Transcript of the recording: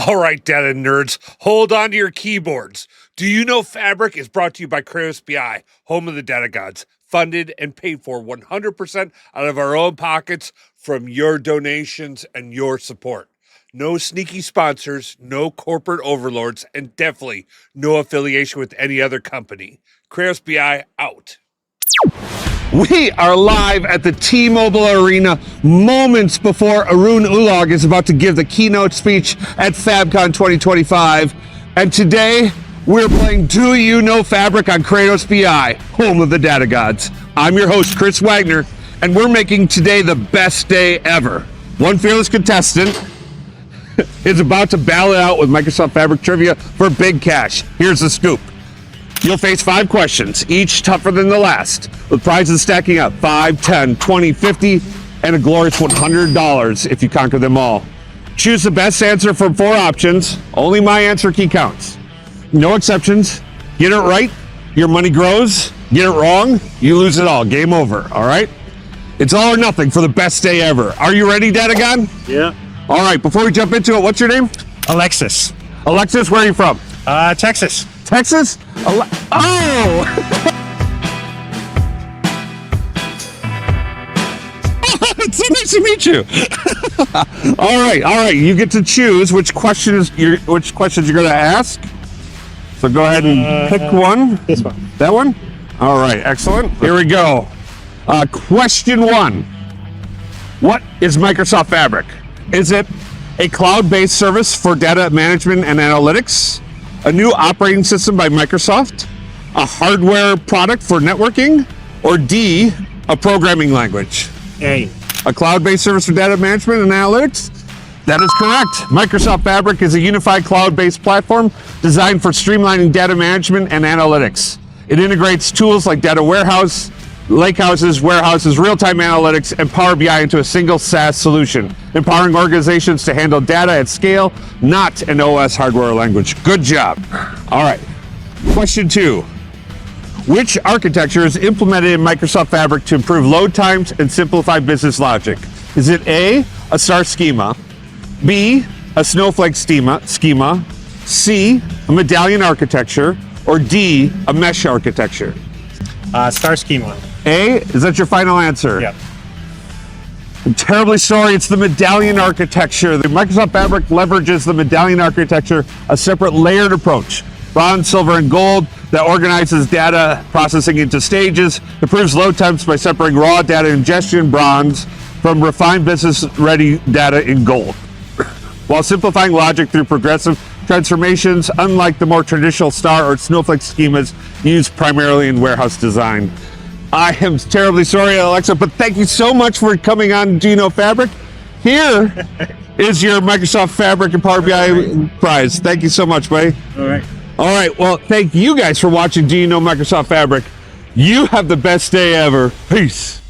All right, data nerds, hold on to your keyboards. Do you know Fabric is brought to you by KratosBI, home of the data gods, funded and paid for 100% out of our own pockets from your donations and your support. No sneaky sponsors, no corporate overlords, and definitely no affiliation with any other company. KratosBI out. We are live at the T-Mobile Arena moments before Arun Ulog is about to give the keynote speech at FabCon 2025. And today, we're playing Do You Know Fabric on KratosBI, home of the data gods. I'm your host, Chris Wagner, and we're making today the best day ever. One fearless contestant is about to battle it out with Microsoft Fabric Trivia for big cash. Here's the scoop. You'll face 5 questions, each tougher than the last, with prizes stacking up 5, 10, 20, 50, and a glorious $100 if you conquer them all. Choose the best answer from 4 options. Only my answer key counts. No exceptions. Get it right, your money grows. Get it wrong, you lose it all. Game over, all right? It's all or nothing for the best day ever. Are you ready, Datagon? Yeah. All right, before we jump into it, what's your name? Alexis. Alexis, where are you from? Texas. Texas? Oh! It's so nice to meet you. all right. You get to choose which questions you're going to ask. So go ahead and pick one. This one. That one? All right, excellent. Here we go. Question 1. What is Microsoft Fabric? Is it a cloud-based service for data management and analytics? A new operating system by Microsoft? A hardware product for networking? Or D, a programming language? A. A cloud-based service for data management and analytics? That is correct. Microsoft Fabric is a unified cloud-based platform designed for streamlining data management and analytics. It integrates tools like data warehouse, lakehouses, warehouses, real-time analytics, and Power BI into a single SaaS solution, empowering organizations to handle data at scale, not an OS hardware language. Good job. All right. Question 2. Which architecture is implemented in Microsoft Fabric to improve load times and simplify business logic? Is it A, a star schema, B, a snowflake schema, C, a medallion architecture, or D, a mesh architecture? Star schema. A, is that your final answer? Yep. I'm terribly sorry, it's the medallion architecture. The Microsoft Fabric leverages the medallion architecture, a separate layered approach, bronze, silver, and gold, that organizes data processing into stages, improves load times by separating raw data ingestion, bronze, from refined business-ready data in gold, while simplifying logic through progressive transformations, unlike the more traditional star or snowflake schemas used primarily in warehouse design. I am terribly sorry, Alexa, but thank you so much for coming on Do You Know Fabric. Here is your Microsoft Fabric and Power BI prize. Thank you so much, buddy. All right. All right, well, thank you guys for watching Do You Know Microsoft Fabric. You have the best day ever. Peace.